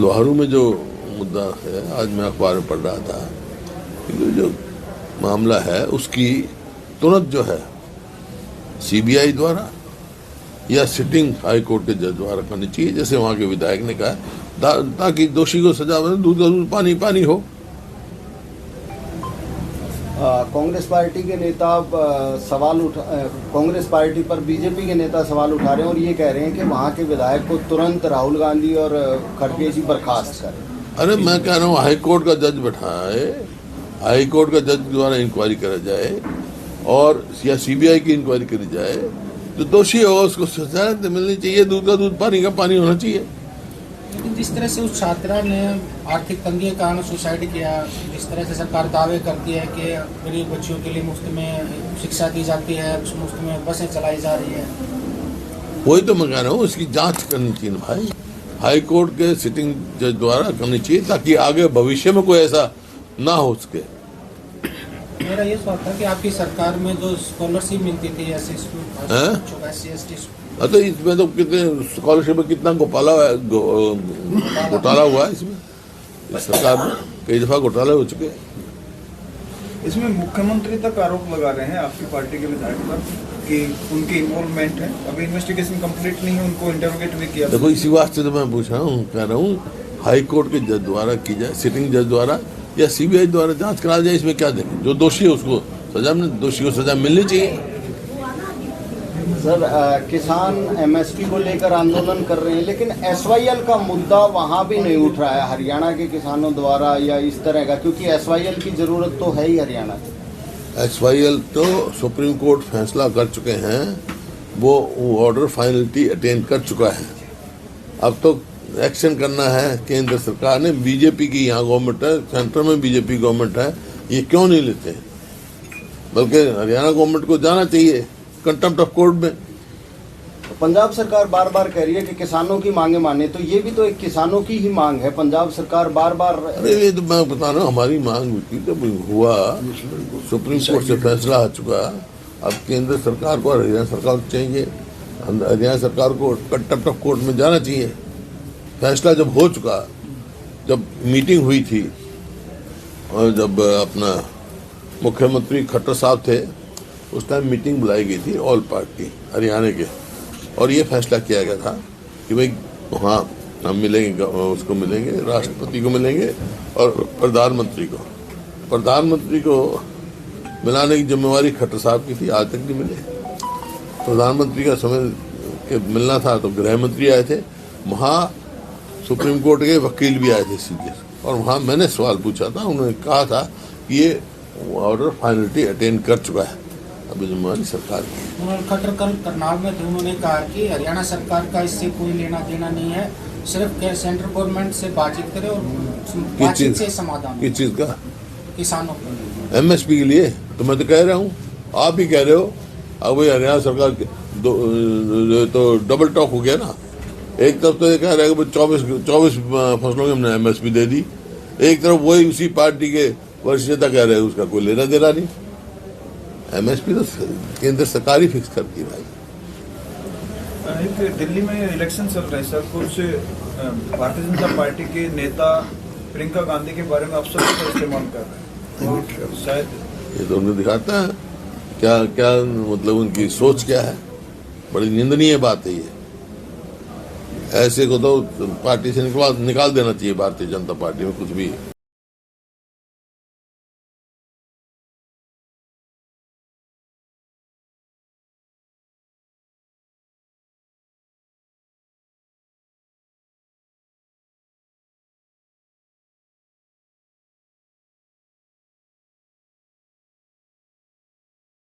लोहारू में जो मुद्दा है, आज मैं अखबार में पढ़ रहा था कि जो मामला है उसकी तुरंत जो है सीबीआई द्वारा या सिटिंग हाई कोर्ट के जज द्वारा करनी चाहिए, जैसे वहाँ के विधायक ने कहा, ताकि दोषी को सजा बने, दूध का दूध पानी पानी हो। कांग्रेस पार्टी के नेता कांग्रेस पार्टी पर बीजेपी के नेता सवाल उठा रहे हैं और ये कह रहे हैं कि वहाँ के विधायक को तुरंत राहुल गांधी और खड़गे जी बर्खास्त करें। अरे मैं कह रहा हूँ हाई कोर्ट का जज बैठाए, हाई कोर्ट का जज द्वारा इंक्वायरी करा जाए और या सीबीआई की इंक्वायरी करी जाए, जो दोषी होगा उसको सजा मिलनी चाहिए, दूध का दूध पानी का पानी होना चाहिए। लेकिन जिस तरह से उस छात्रा ने आर्थिक तंगी के कारण सुसाइड किया, जिस तरह से सरकार दावे करती है कि गरीब बच्चियों के लिए मुफ्त में शिक्षा दी जाती है, मुफ्त में बसें चलाई जा रही है, वही तो मैं कह रहा हूँ, इसकी जांच करनी चाहिए भाई, हाई कोर्ट के सिटिंग जज द्वारा करनी चाहिए, ताकि आगे भविष्य में कोई ऐसा ना हो सके। मेरा ये सवाल था कि आपकी सरकार में जो स्कॉलरशिप मिलती थी SC तो इसमें तो कितने स्कॉलरशिप में कितना घोटाला हुआ है इसमें, इस सरकार में कई दफा घोटाले हो चुके हैं। इसमें मुख्यमंत्री तक आरोप लगा रहे हैं आपकी पार्टी के विधायक पर कि उनकी इन्वॉल्वमेंट है। अभी इन्वेस्टिगेशन कंप्लीट नहीं है, उनको इंटरोगेट भी किया। देखो इसी वास्ते तो मैं पूछ रहा हूँ, कह रहा हूँ हाई कोर्ट के जज द्वारा की जाए, सिटिंग जज द्वारा या सीबीआई द्वारा जांच करा जाए। इसमें क्या देखें, जो दोषी है उसको सजा, दोषी को सजा मिलनी चाहिए। सर, किसान MSP को लेकर आंदोलन कर रहे हैं, लेकिन SYL का मुद्दा वहाँ भी नहीं उठ रहा है हरियाणा के किसानों द्वारा या इस तरह का, क्योंकि SYL की जरूरत तो है ही हरियाणा की। SYL तो सुप्रीम कोर्ट फैसला कर चुके हैं, वो ऑर्डर फाइनलिटी अटेन कर चुका है। अब तो एक्शन करना है केंद्र सरकार ने। बीजेपी की यहाँ गवर्नमेंट है, सेंटर में बीजेपी गवर्नमेंट है, ये क्यों नहीं लेते, बल्कि हरियाणा गवर्नमेंट को जाना चाहिए कंटेम्प्ट ऑफ कोर्ट में। पंजाब सरकार बार बार कह रही है कि किसानों की मांगे माने, तो ये भी तो एक किसानों की ही मांग है। पंजाब सरकार बार बार, अरे ये तो मैं बता रहा हूँ, हमारी मांग जब हुआ, सुप्रीम कोर्ट से फैसला आ चुका, अब केंद्र सरकार को और हरियाणा सरकार को चाहिए, हरियाणा सरकार को कंटेम्प्ट ऑफ कोर्ट में जाना चाहिए। फैसला जब हो चुका, जब मीटिंग हुई थी और जब अपना मुख्यमंत्री खट्टर साहब थे, उस टाइम मीटिंग बुलाई गई थी ऑल पार्टी हरियाणा के, और ये फैसला किया गया था कि भाई हाँ हम मिलेंगे, उसको मिलेंगे, राष्ट्रपति को मिलेंगे और प्रधानमंत्री को मिलाने की जिम्मेवारी खट्टर साहब की थी। आज तक नहीं मिले। प्रधानमंत्री का समय के मिलना था तो गृह मंत्री आए थे, वहाँ सुप्रीम कोर्ट के वकील भी आए थे सीधे, और वहाँ मैंने सवाल पूछा था, उन्होंने कहा था कि ये ऑर्डर फाइनलिटी अटेन कर चुका है, अभी जिम्मेवारी सरकार की। खट्टर कल करनाल में थे, उन्होंने कहा कि हरियाणा सरकार का इससे कोई लेना देना नहीं है, सिर्फ सेंट्रल गवर्नमेंट से बातचीत करे और बातचीत से समाधान। किस चीज़ का? किसानों को MSP के लिए। तो मैं तो कह रहा हूँ, आप ही कह रहे हो, अब वही हरियाणा सरकार तो डबल टॉक हो गया ना। एक तरफ तो ये कह रहा है कि 24 फसलों की हमने MSP दे दी, एक तरफ वही उसी पार्टी के वरिष्ठ नेता कह रहे हैं उसका कोई लेना देना नहीं। MSP तो केंद्र सरकार ही फिक्स करती है भाई। एक दिल्ली में इलेक्शन चल रहे हैं सर, कुछ भारतीय जनता पार्टी के नेता प्रियंका गांधी के बारे में अफसर का इस्तेमाल कर रहे हैं, और शायद ये तो उन्हें दिखाता है क्या क्या मतलब उनकी सोच क्या है। बड़ी निंदनीय बात है ये। ऐसे को तो पार्टी से निकाल देना चाहिए, भारतीय जनता पार्टी में कुछ भी